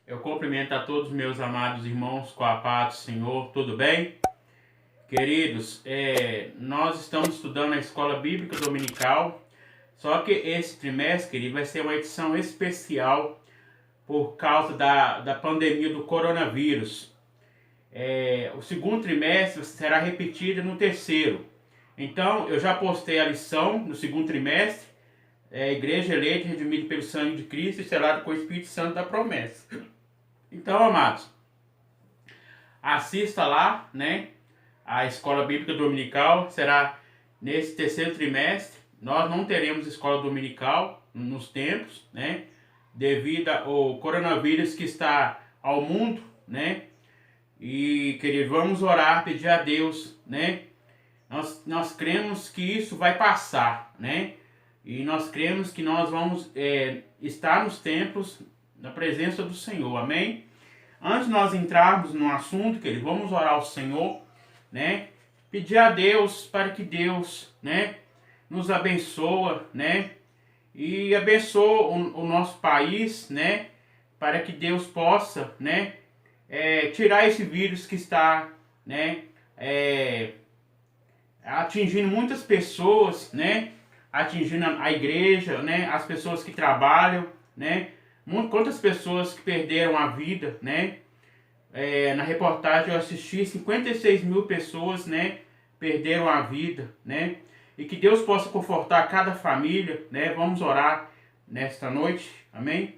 Eu cumprimento a todos meus amados irmãos com a paz do Senhor, tudo bem? Queridos, nós estamos estudando a Escola Bíblica Dominical, só que esse trimestre, querido, vai ser uma edição especial por causa da pandemia do coronavírus. O segundo trimestre será repetido no terceiro. Então, eu já postei a lição no segundo trimestre, Igreja eleita, redimida pelo sangue de Cristo e selada com o Espírito Santo da promessa. Então, amados, assista lá, né? A Escola Bíblica Dominical será nesse terceiro trimestre. Nós não teremos escola dominical nos tempos, né? Devido ao coronavírus que está ao mundo, né? E, querido, vamos orar, pedir a Deus, né? Nós cremos que isso vai passar, né? E nós cremos que nós vamos estar nos templos na presença do Senhor, amém? Antes de nós entrarmos no assunto, querido, vamos orar ao Senhor, né? Pedir a Deus para que Deus, né, nos abençoa, né? E abençoa o nosso país, né? Para que Deus possa, né, tirar esse vírus que está, né, atingindo muitas pessoas, né? Atingindo a igreja, né? As pessoas que trabalham, né? Quantas pessoas que perderam a vida, né? Na reportagem eu assisti, 56 mil pessoas, né? Perderam a vida, né? E que Deus possa confortar cada família, né? Vamos orar nesta noite, amém?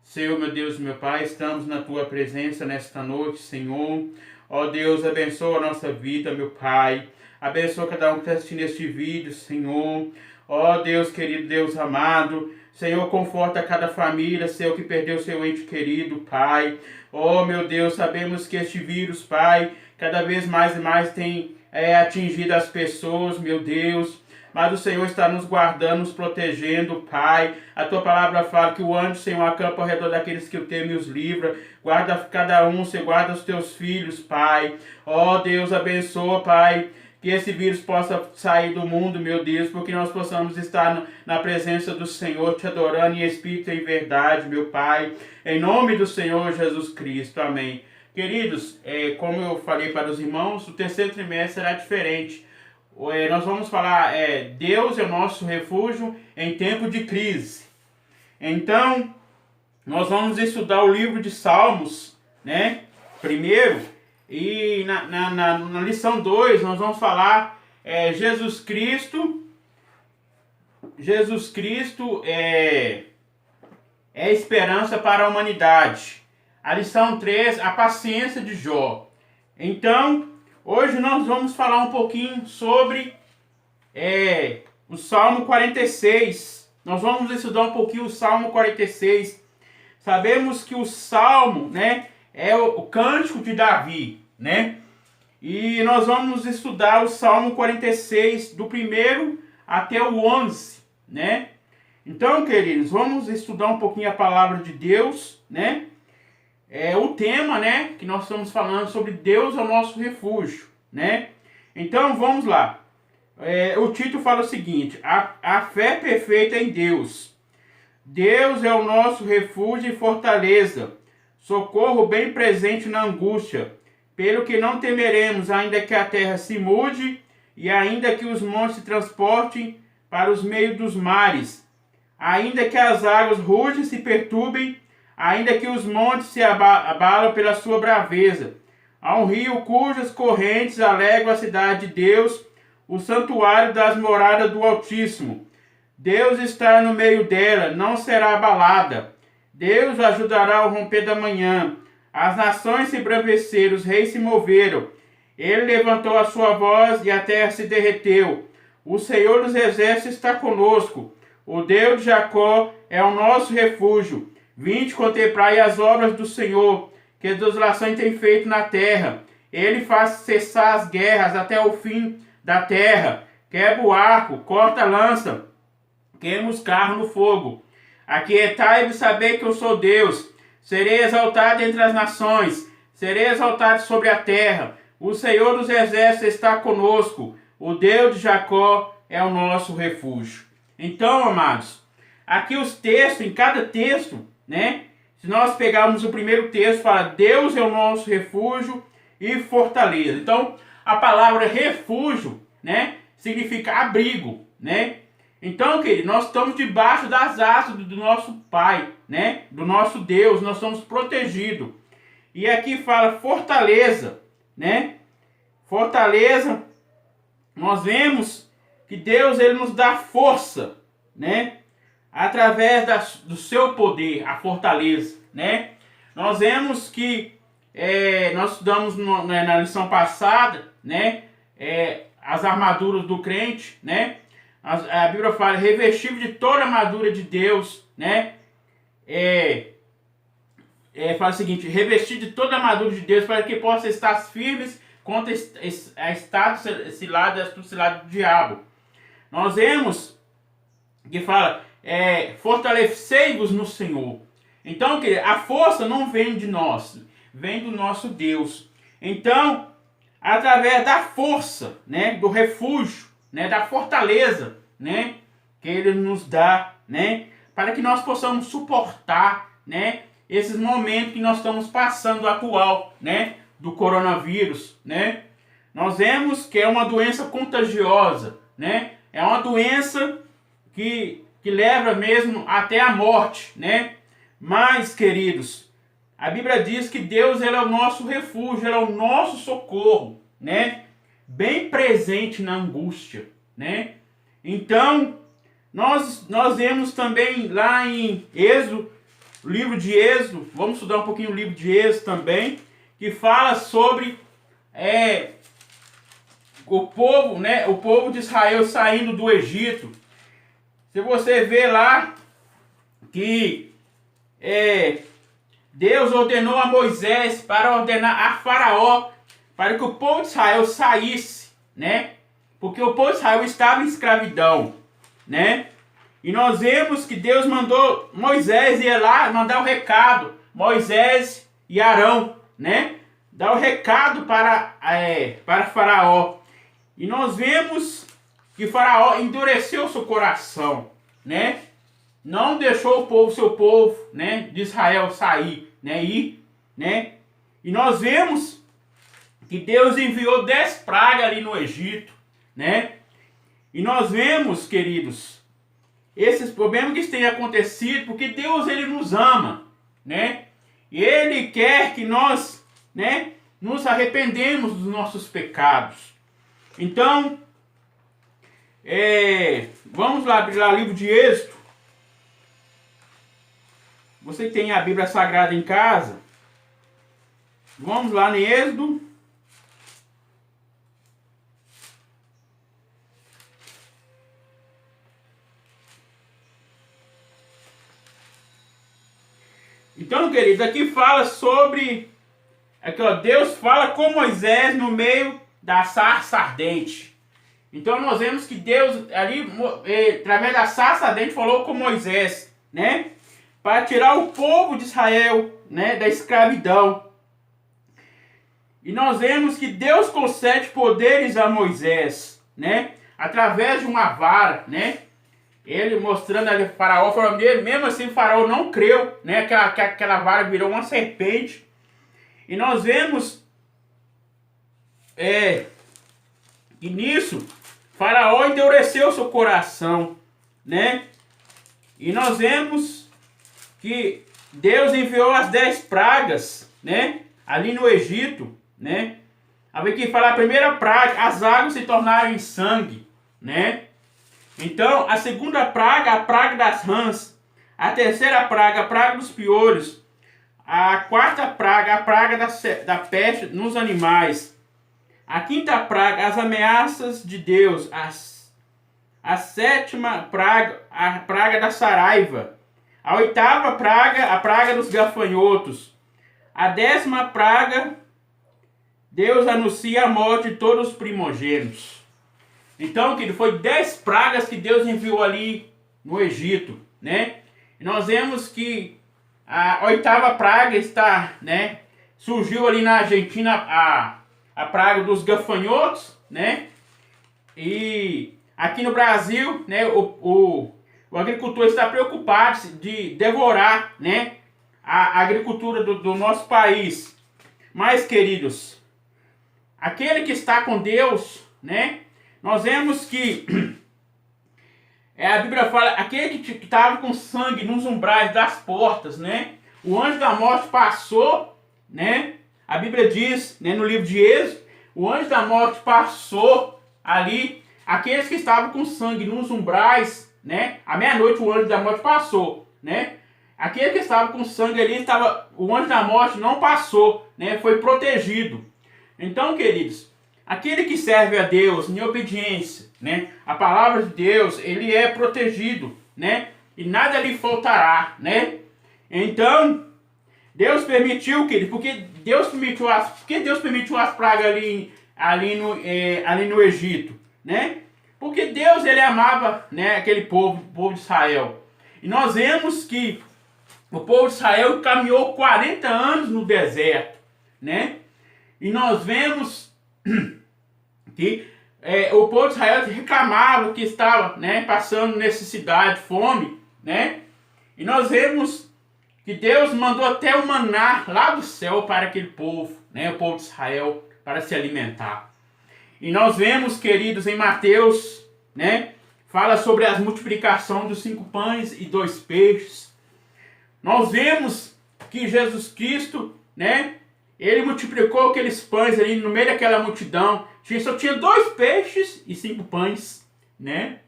Senhor, meu Deus, meu Pai, estamos na Tua presença nesta noite, Senhor. Ó Deus, abençoa a nossa vida, meu Pai. Abençoa cada um que está assistindo este vídeo, Senhor. Ó Deus, querido Deus amado. Senhor, conforta cada família, Senhor, que perdeu seu ente querido, Pai. Ó meu Deus, sabemos que este vírus, Pai, cada vez mais e mais tem atingido as pessoas, meu Deus. Mas o Senhor está nos guardando, nos protegendo, Pai. A Tua palavra fala que o anjo, Senhor, acampa ao redor daqueles que o temem e os livra. Guarda cada um, Senhor, guarda os Teus filhos, Pai. Ó Deus, abençoa, Pai. Que esse vírus possa sair do mundo, meu Deus, porque nós possamos estar na presença do Senhor, te adorando em espírito e em verdade, meu Pai. Em nome do Senhor Jesus Cristo. Amém. Queridos, como eu falei para os irmãos, o terceiro trimestre será diferente. Nós vamos falar, Deus é o nosso refúgio em tempo de crise. Então, nós vamos estudar o livro de Salmos, né? Primeiro, e na lição 2 nós vamos falar Jesus Cristo é esperança para a humanidade. A lição 3, a paciência de Jó. Então, hoje nós vamos falar um pouquinho sobre o Salmo 46. Nós vamos estudar um pouquinho o Salmo 46. Sabemos que o Salmo, né, é o cântico de Davi, né? E nós vamos estudar o Salmo 46, do 1º até o 11, né? Então, queridos, vamos estudar um pouquinho a palavra de Deus, né? O tema, né, que nós estamos falando sobre Deus é o nosso refúgio, né? Então, vamos lá. O título fala o seguinte: a fé perfeita em Deus. Deus é o nosso refúgio e fortaleza, socorro bem presente na angústia, pelo que não temeremos, ainda que a terra se mude, e ainda que os montes se transportem para os meios dos mares, ainda que as águas rugem e se perturbem, ainda que os montes se abalam pela sua braveza. Há um rio cujas correntes alegram a cidade de Deus, o santuário das moradas do Altíssimo. Deus está no meio dela, não será abalada. Deus ajudará ao romper da manhã. As nações se embraveceram, os reis se moveram. Ele levantou a sua voz e a terra se derreteu. O Senhor dos exércitos está conosco. O Deus de Jacó é o nosso refúgio. Vinde contemplar as obras do Senhor, que as desolações tem feito na terra. Ele faz cessar as guerras até o fim da terra. Quebra o arco, corta a lança, queima os carros no fogo. Aquietai-vos e saber que eu sou Deus. Serei exaltado entre as nações, serei exaltado sobre a terra. O Senhor dos exércitos está conosco. O Deus de Jacó é o nosso refúgio. Então, amados, aqui os textos, em cada texto, né, Se nós pegarmos o primeiro texto, fala: Deus é o nosso refúgio e fortaleza. Então, a palavra refúgio, né, significa abrigo, né? Então, querido, nós estamos debaixo das asas do nosso Pai, né? Do nosso Deus, nós somos protegidos. E aqui fala fortaleza, né? Fortaleza, nós vemos que Deus, ele nos dá força, né? Através do seu poder, a fortaleza, né? Nós vemos que nós estudamos na lição passada, né? As armaduras do crente, né? A Bíblia fala: revestido de toda a armadura de Deus, né? Fala o seguinte: revestido de toda a armadura de Deus, para que possa estar firmes contra a estado cilada do diabo. Nós vemos que fala: fortalecei-vos no Senhor. Então, a força não vem de nós, vem do nosso Deus. Então, através da força, né, do refúgio, né, da fortaleza, né, que Ele nos dá, né, para que nós possamos suportar, né, esses momentos que nós estamos passando atual, né, do coronavírus, né. Nós vemos que é uma doença contagiosa, né, é uma doença que leva mesmo até a morte, né. Mas, queridos, a Bíblia diz que Deus, ele é o nosso refúgio, ele é o nosso socorro, né, bem presente na angústia, né. Então, nós vemos também lá em Êxodo, o livro de Êxodo, vamos estudar um pouquinho o livro de Êxodo também, que fala sobre o povo, né, o povo de Israel saindo do Egito. Se você vê lá que Deus ordenou a Moisés para ordenar a Faraó para que o povo de Israel saísse, né? Porque o povo de Israel estava em escravidão, né? E nós vemos que Deus mandou Moisés ir lá mandar o recado, Moisés e Arão, né? Dar o recado para Faraó. E nós vemos que Faraó endureceu seu coração, né? Não deixou seu povo, né, de Israel sair, né, ir, né? E nós vemos que Deus enviou 10 pragas ali no Egito, né? E nós vemos, queridos, esses problemas que têm acontecido porque Deus, ele nos ama, né? E Ele quer que nós, né, nos arrependemos dos nossos pecados. Então, vamos lá abrir lá o livro de Êxodo. Você tem a Bíblia Sagrada em casa? Vamos lá no Êxodo. Então, queridos, aqui fala sobre... Aqui, ó, Deus fala com Moisés no meio da sarça ardente. Então, nós vemos que Deus, ali, através da sarça ardente, falou com Moisés, né? Para tirar o povo de Israel, né, da escravidão. E nós vemos que Deus concede poderes a Moisés, né? Através de uma vara, né? Ele mostrando ali Faraó, falando dele, mesmo assim Faraó não creu, né? Que aquela vara virou uma serpente. E nós vemos que nisso Faraó endureceu seu coração, né? E nós vemos que Deus enviou as 10 pragas, né? Ali no Egito, né? Aqui fala a primeira praga, as águas se tornaram em sangue, né? Então, a segunda praga, a praga das rãs. A terceira praga, a praga dos piolhos. A quarta praga, a praga da peste nos animais. A quinta praga, as ameaças de Deus. A sétima praga, a praga da saraiva. A oitava praga, a praga dos gafanhotos. A 10ª praga, Deus anuncia a morte de todos os primogênitos. Então, querido, foi 10 pragas que Deus enviou ali no Egito, né? E nós vemos que a 8ª praga está, né? Surgiu ali na Argentina a praga dos gafanhotos, né? E aqui no Brasil, né? O agricultor está preocupado de devorar, né? a agricultura do nosso país. Mas, queridos, aquele que está com Deus, né? Nós vemos que a Bíblia fala, aquele que estava com sangue nos umbrais das portas, né? O anjo da morte passou, né? A Bíblia diz, né, no livro de Êxodo, o anjo da morte passou ali, aqueles que estavam com sangue nos umbrais, né? À meia-noite o anjo da morte passou, né? Aquele que estava com sangue ali, o anjo da morte não passou, né? Foi protegido. Então, queridos, aquele que serve a Deus em obediência, né? A palavra de Deus, ele é protegido, né? E nada lhe faltará, né? Então, Deus permitiu, querido, porque Deus permitiu as pragas ali no Egito, né? Porque Deus, ele amava, né, aquele povo, o povo de Israel. E nós vemos que o povo de Israel caminhou 40 anos no deserto, né? E nós vemos que o povo de Israel reclamava que estava, né, passando necessidade, fome, né? E nós vemos que Deus mandou até o maná lá do céu para aquele povo, né, o povo de Israel, para se alimentar. E nós vemos, queridos, em Mateus, né, fala sobre a multiplicação dos 5 pães e 2 peixes. Nós vemos que Jesus Cristo, né, ele multiplicou aqueles pães ali no meio daquela multidão. Só tinha 2 peixes e 5 pães, né?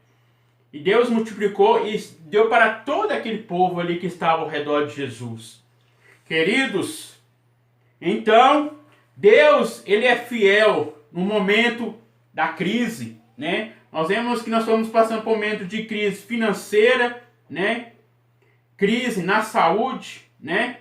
E Deus multiplicou e deu para todo aquele povo ali que estava ao redor de Jesus. Queridos, então, Deus, ele é fiel no momento da crise, né? Nós vemos que nós estamos passando por um momento de crise financeira, né? Crise na saúde, né?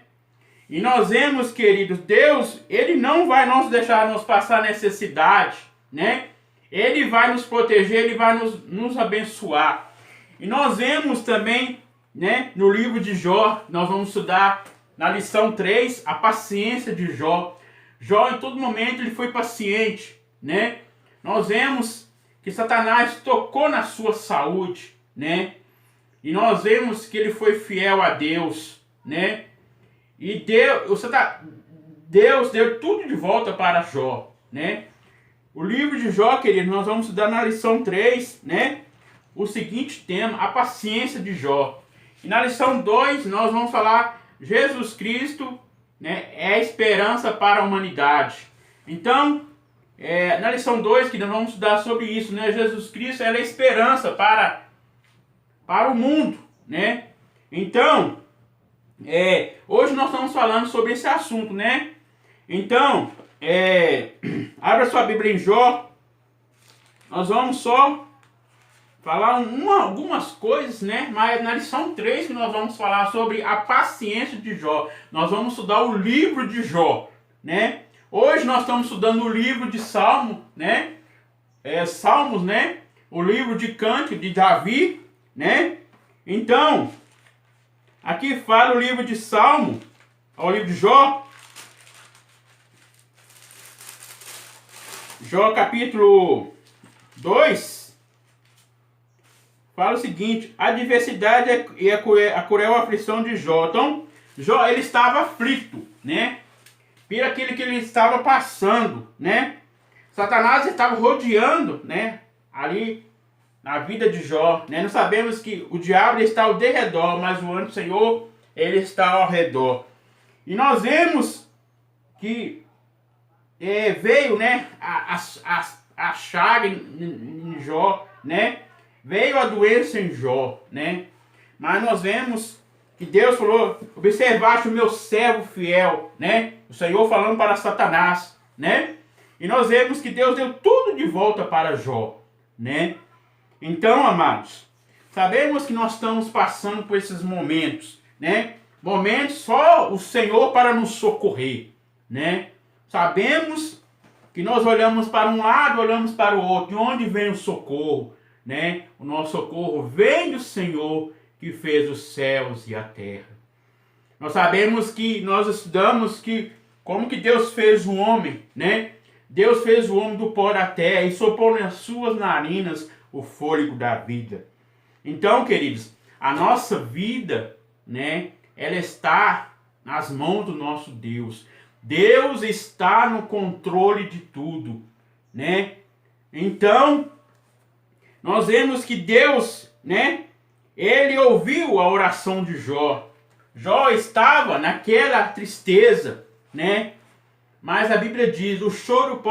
E nós vemos, queridos, Deus, ele não vai nos deixar nos passar necessidade, né? Ele vai nos proteger, ele vai nos abençoar. E nós vemos também, né, no livro de Jó, nós vamos estudar na lição 3, a paciência de Jó. Jó, em todo momento, ele foi paciente, né? Nós vemos que Satanás tocou na sua saúde, né? E nós vemos que ele foi fiel a Deus, né? E Deus deu tudo de volta para Jó, né? O livro de Jó, querido, nós vamos estudar na lição 3, né? O seguinte tema, a paciência de Jó. E na lição 2, nós vamos falar Jesus Cristo, né, é a esperança para a humanidade. Então, na lição 2, que nós vamos estudar sobre isso, né? Jesus Cristo é a esperança para o mundo, né? Então, hoje nós estamos falando sobre esse assunto, né? Então, abra sua Bíblia em Jó. Nós vamos só falar algumas coisas, né? Mas na lição 3 que nós vamos falar sobre a paciência de Jó. Nós vamos estudar o livro de Jó, né? Hoje nós estamos estudando o livro de Salmo, né? Salmos, né? O livro de Cântico de Davi, né? Então, aqui fala o livro de Salmo, o livro de Jó. Jó capítulo 2 fala o seguinte: a adversidade e a cruel aflição de Jó. Então, Jó, ele estava aflito, né? Por aquilo que ele estava passando, né? Satanás estava rodeando, né? Ali na vida de Jó, né? Nós sabemos que o diabo está ao derredor, mas o anjo do Senhor, ele está ao redor. E nós vemos que veio, né, a chaga em Jó, né? Veio a doença em Jó, né? Mas nós vemos que Deus falou: observaste o meu servo fiel, né? O Senhor falando para Satanás, né? E nós vemos que Deus deu tudo de volta para Jó, né? Então, amados, sabemos que nós estamos passando por esses momentos, né? Momentos só o Senhor para nos socorrer, né? Sabemos que nós olhamos para um lado, olhamos para o outro. De onde vem o socorro, né? O nosso socorro vem do Senhor que fez os céus e a terra. Nós sabemos que nós estudamos que como que Deus fez o homem, né? Deus fez o homem do pó da terra e soprou nas suas narinas o fôlego da vida. Então, queridos, a nossa vida, né, ela está nas mãos do nosso Deus. Deus está no controle de tudo, né? Então, nós vemos que Deus, né? Ele ouviu a oração de Jó. Jó estava naquela tristeza, né? Mas a Bíblia diz, o choro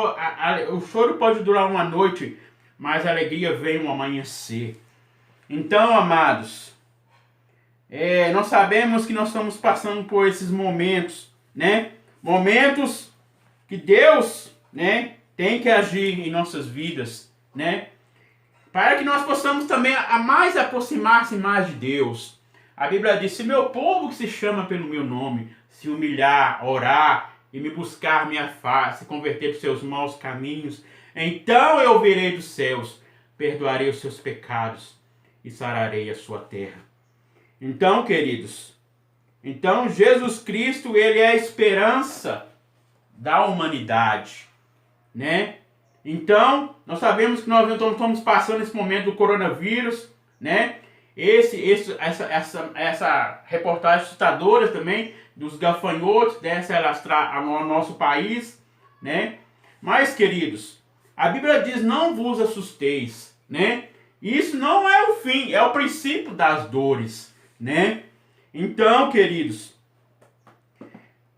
pode durar uma noite, mas a alegria vem no amanhecer. Então, amados, nós sabemos que nós estamos passando por esses momentos, né? Momentos que Deus, né, tem que agir em nossas vidas, né? Para que nós possamos também a mais aproximar-se mais de Deus. A Bíblia diz, se meu povo que se chama pelo meu nome, se humilhar, orar e me buscar minha face, converter dos seus maus caminhos, então eu virei dos céus, perdoarei os seus pecados e sararei a sua terra. Então, queridos, Jesus Cristo, ele é a esperança da humanidade, né? Então, nós sabemos que nós estamos passando esse momento do coronavírus, né? Essa reportagem assustadora também dos gafanhotos dessa alastrar ao nosso país, né? Mas, queridos, a Bíblia diz, não vos assusteis, né? Isso não é o fim, é o princípio das dores, né? Então, queridos,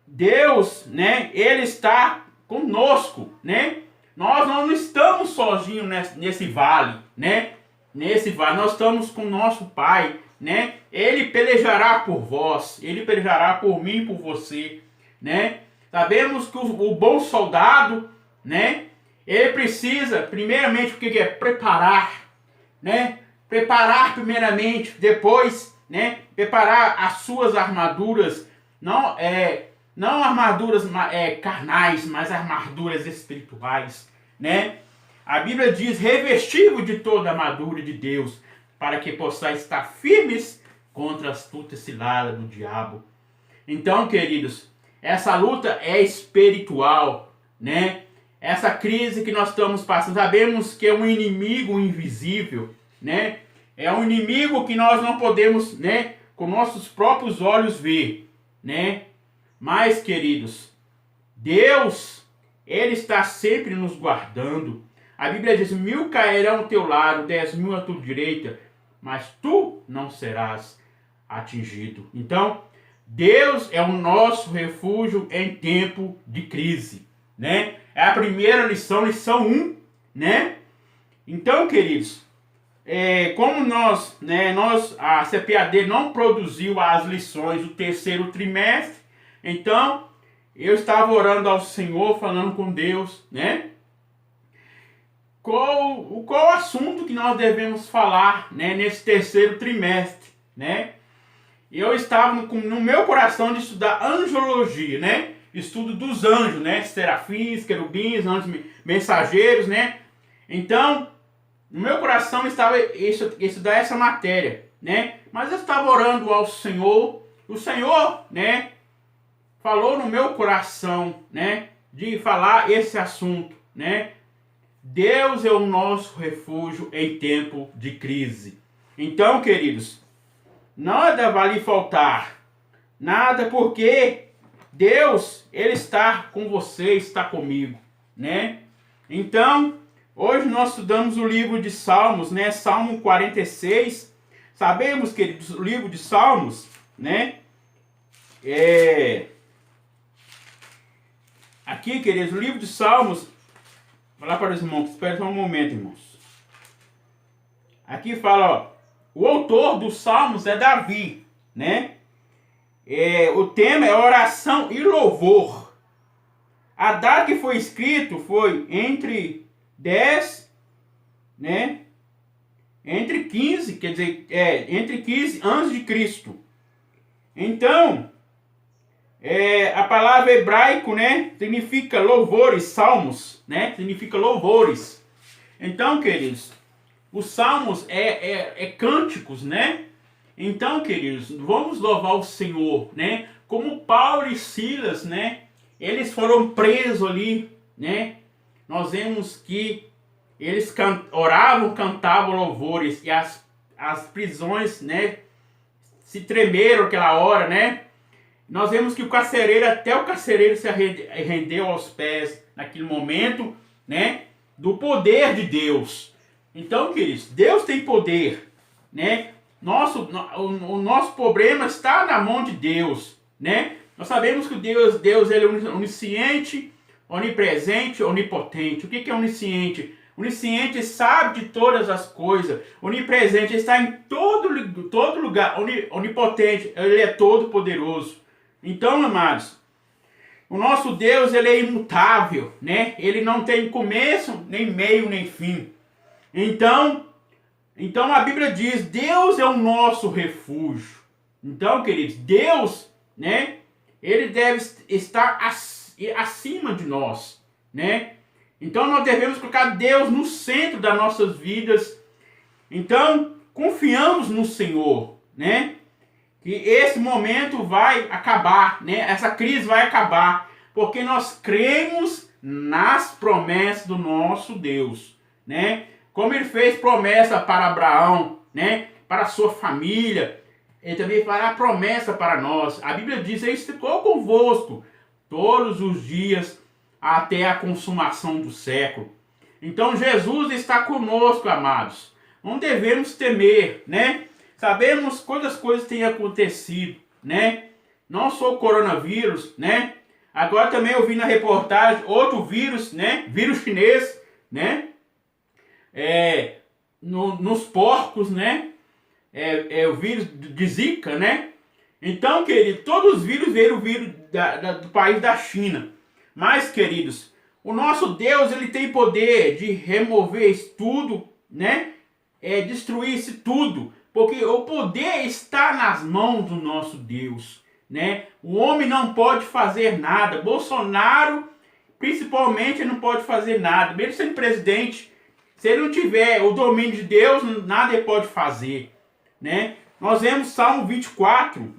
Deus, né, ele está conosco, né? Nós não estamos sozinhos nesse vale, né? Nesse vale, nós estamos com o nosso Pai, né? Ele pelejará por vós, ele pelejará por mim e por você, né? Sabemos que o bom soldado, né? Ele precisa, primeiramente, o que é? Preparar, né? Preparar primeiramente, depois, né? Preparar as suas armaduras, não armaduras carnais, mas armaduras espirituais, né? A Bíblia diz, revesti-vos de toda a armadura de Deus, para que possais estar firmes contra a astuta cilada do diabo. Então, queridos, essa luta é espiritual, né? Essa crise que nós estamos passando, sabemos que é um inimigo invisível, né? É um inimigo que nós não podemos, né, com nossos próprios olhos ver, né? Mas, queridos, Deus, ele está sempre nos guardando. A Bíblia diz, 1000 cairão ao teu lado, 10.000 à tua direita, mas tu não serás atingido. Então, Deus é o nosso refúgio em tempo de crise, né? É a primeira lição 1, né? Então, queridos, como a CPAD não produziu as lições do terceiro trimestre, então eu estava orando ao Senhor, falando com Deus, né? Qual assunto que nós devemos falar, né, nesse terceiro trimestre, né? Eu estava no meu coração de estudar angelologia, né? Estudo dos anjos, né? Serafins, querubins, anjos mensageiros, né? Então, no meu coração estava estudar essa matéria, né? Mas eu estava orando ao Senhor, o Senhor, né, falou no meu coração, né, de falar esse assunto, né? Deus é o nosso refúgio em tempo de crise. Então, queridos, nada vai lhe faltar, nada, porque Deus, ele está com você, está comigo, né? Então, hoje nós estudamos o livro de Salmos, né? Salmo 46. Sabemos, queridos, o livro de Salmos, né? Aqui, queridos, o livro de Salmos, vou falar para os irmãos, espera só um momento, irmãos. Aqui fala, ó, o autor dos Salmos é Davi, né? O tema é oração e louvor. A data que foi escrito foi entre 10, né? Entre 15, quer dizer, entre 15 antes de Cristo. Então, a palavra hebraico, né, significa louvores, salmos, né? Significa louvores. Então, queridos, os salmos é cânticos, né? Então, queridos, vamos louvar o Senhor, né? Como Paulo e Silas, né? Eles foram presos ali, né? Nós vemos que eles oravam, cantavam louvores, e as prisões, né, se tremeram aquela hora, né? Nós vemos que o carcereiro, até o carcereiro se rendeu aos pés naquele momento, né, do poder de Deus. Então, queridos, Deus tem poder, né? O nosso problema está na mão de Deus, né? Nós sabemos que Deus ele é onisciente, onipresente, onipotente. O que é onisciente? Onisciente sabe de todas as coisas. Onipresente está em todo lugar. Onipotente, ele é todo poderoso. Então, amados, o nosso Deus ele é imutável, né? Ele não tem começo, nem meio, nem fim. Então a Bíblia diz, Deus é o nosso refúgio. Então, queridos, Deus, né? Ele deve estar acima de nós, né? Então nós devemos colocar Deus no centro das nossas vidas. Então, confiamos no Senhor, né? Que esse momento vai acabar, né? Essa crise vai acabar, porque nós cremos nas promessas do nosso Deus, né? Como ele fez promessa para Abraão, né? Para a sua família, ele também fará promessa para nós. A Bíblia diz, eu estou convosco todos os dias até a consumação do século. Então Jesus está conosco, amados. Não devemos temer, né? Sabemos quantas coisas têm acontecido, né? Não só o coronavírus, né? Agora também eu vi na reportagem outro vírus, né? Vírus chinês, né? Nos porcos, né? O vírus de Zika, né? Então, querido, todos os vírus vieram do país da China. Mas, queridos, o nosso Deus, ele tem poder de remover isso tudo, né? Destruir isso tudo. Porque o poder está nas mãos do nosso Deus, né? O homem não pode fazer nada. Bolsonaro, principalmente, não pode fazer nada. Mesmo sendo presidente, se ele não tiver o domínio de Deus, nada ele pode fazer, né? Nós vemos Salmo 24,